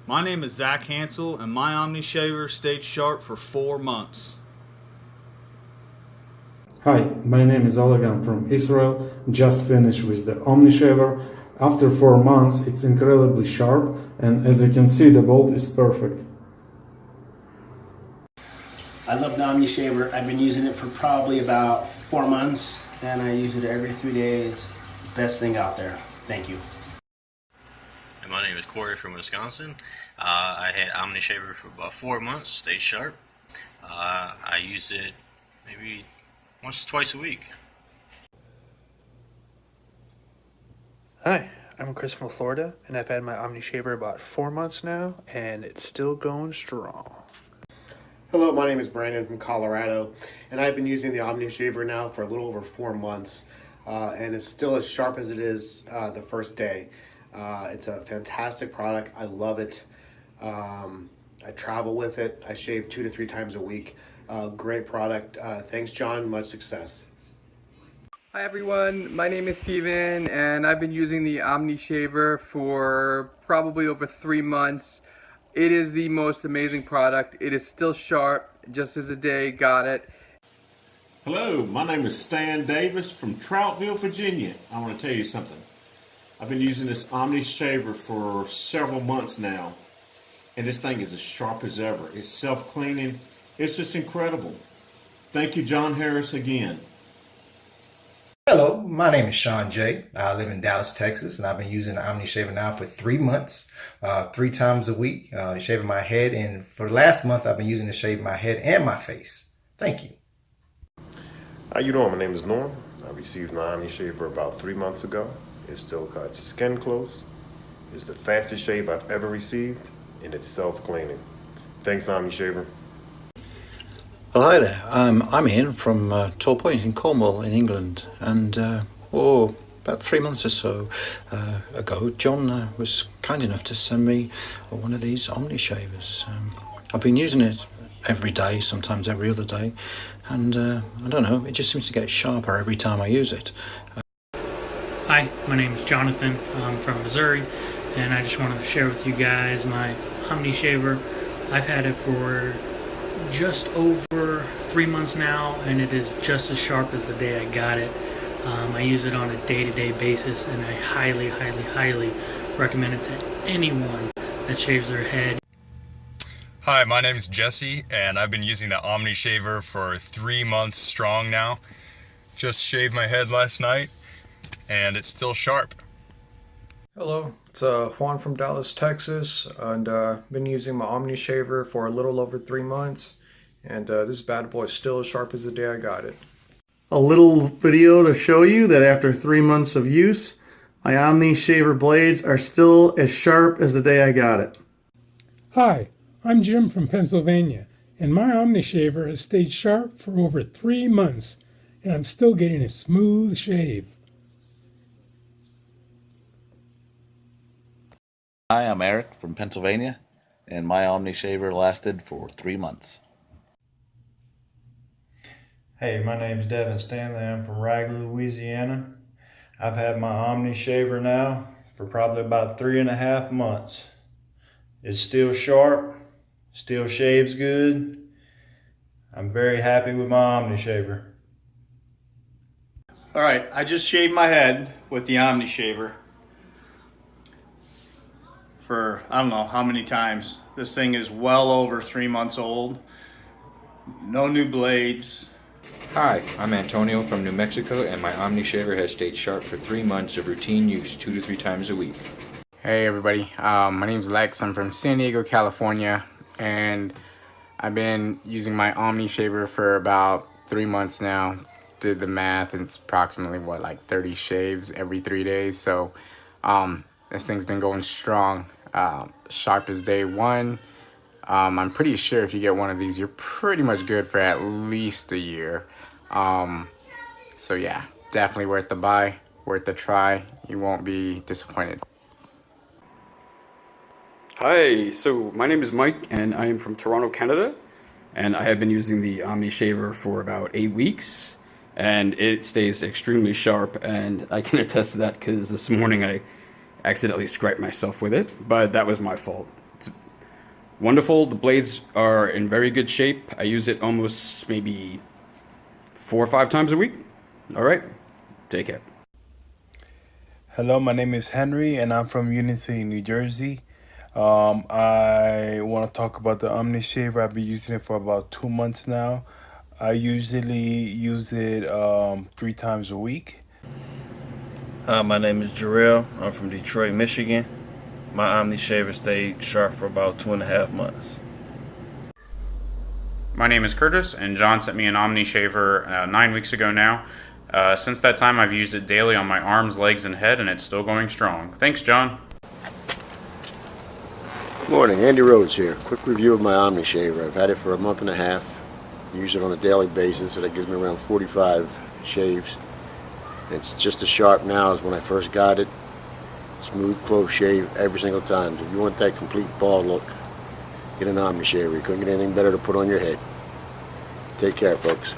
My name is Zach Hansel, and my OmniShaver stayed sharp for 4 months. Hi, my name is Oleg. I'm from Israel. Just finished with the OmniShaver. After 4 months, it's incredibly sharp, and as you can see, the bolt is perfect. I love the OmniShaver. I've been using it for probably about 4 months, and I use it every 3 days. Best thing out there. Thank you. And my name is Corey from Wisconsin. I had OmniShaver for about 4 months, stayed sharp. I use it maybe once or twice a week. Hi, I'm Chris from Florida, and I've had my OmniShaver about 4 months now, and it's still going strong. Hello, my name is Brandon from Colorado, and I've been using the OmniShaver now for a little over 4 months, and it's still as sharp as it is the first day. It's a fantastic product. I love it. I travel with it. I shave 2 to 3 times a week. Great product. Thanks, John. Much success. Hi everyone, my name is Steven, and I've been using the OmniShaver for probably over 3 months. It is the most amazing product. It is still sharp, just as the day got it. Hello, my name is Stan Davis from Troutville, Virginia. I want to tell you something. I've been using this OmniShaver for several months now, and this thing is as sharp as ever. It's self-cleaning. It's just incredible. Thank you, John Harris, again. Hello, my name is Sean J. I live in Dallas, Texas, and I've been using the OmniShaver now for 3 months, 3 times a week, shaving my head. And for the last month, I've been using it to shave my head and my face. Thank you. How you doing? My name is Norm. I received my OmniShaver about 3 months ago. It still cuts skin close. It's the fastest shave I've ever received, and it's self-cleaning. Thanks, OmniShaver. Well, hi there. I'm Ian from Tor Point in Cornwall in England, and about 3 months or so ago, John was kind enough to send me one of these OmniShavers. I've been using it every day, sometimes every other day, and I don't know, it just seems to get sharper every time I use it. Hi, my name is Jonathan. I'm from Missouri, and I just wanted to share with you guys my OmniShaver. I've had it for just over 3 months now, and it is just as sharp as the day I got it. I use it on a day-to-day basis, and I highly, highly, highly recommend it to anyone that shaves their head. Hi, my name is Jesse, and I've been using the OmniShaver for 3 months strong now. Just shaved my head last night, and it's still sharp. Hello, it's Juan from Dallas, Texas, and been using my OmniShaver for a little over 3 months, and this bad boy is still as sharp as the day I got it. A little video to show you that after 3 months of use, my OmniShaver blades are still as sharp as the day I got it. Hi, I'm Jim from Pennsylvania, and my OmniShaver has stayed sharp for over 3 months, and I'm still getting a smooth shave. Hi, I'm Eric from Pennsylvania, and my OmniShaver lasted for 3 months. Hey, my name's Devin Stanley. I'm from Ragged, Louisiana. I've had my OmniShaver now for probably about 3.5 months. It's still sharp, still shaves good. I'm very happy with my OmniShaver. All right, I just shaved my head with the OmniShaver for I don't know how many times. This thing is well over 3 months old. No new blades. Hi, I'm Antonio from New Mexico, and my OmniShaver has stayed sharp for 3 months of routine use 2 to 3 times a week. Hey everybody, my name's Lex. I'm from San Diego, California, and I've been using my OmniShaver for about 3 months now. Did the math, and it's approximately like 30 shaves every 3 days. So this thing's been going strong, sharp as day one. I'm pretty sure if you get one of these, you're pretty much good for at least a year. So yeah, definitely worth the buy, worth the try. You won't be disappointed. Hi, so my name is Mike, and I am from Toronto, Canada, and I have been using the OmniShaver for about 8 weeks, and it stays extremely sharp, and I can attest to that because this morning I accidentally scraped myself with it, but that was my fault. It's wonderful. The blades are in very good shape. I use it almost maybe 4 or 5 times a week. All right, take care. Hello, my name is Henry, and I'm from Union City, New Jersey. I want to talk about the OmniShaver. I've been using it for about 2 months now. I usually use it 3 times a week. Hi, my name is Jarrell. I'm from Detroit, Michigan. My OmniShaver stayed sharp for about 2.5 months. My name is Curtis, and John sent me an OmniShaver 9 weeks ago now. Since that time, I've used it daily on my arms, legs, and head, and it's still going strong. Thanks, John. Good morning, Andy Rhodes here. Quick review of my OmniShaver. I've had it for a month and a half. I use it on a daily basis, so that gives me around 45 shaves. It's just as sharp now as when I first got it. Smooth, close shave every single time. So if you want that complete bald look, get an OmniShaver. You couldn't get anything better to put on your head. Take care, folks.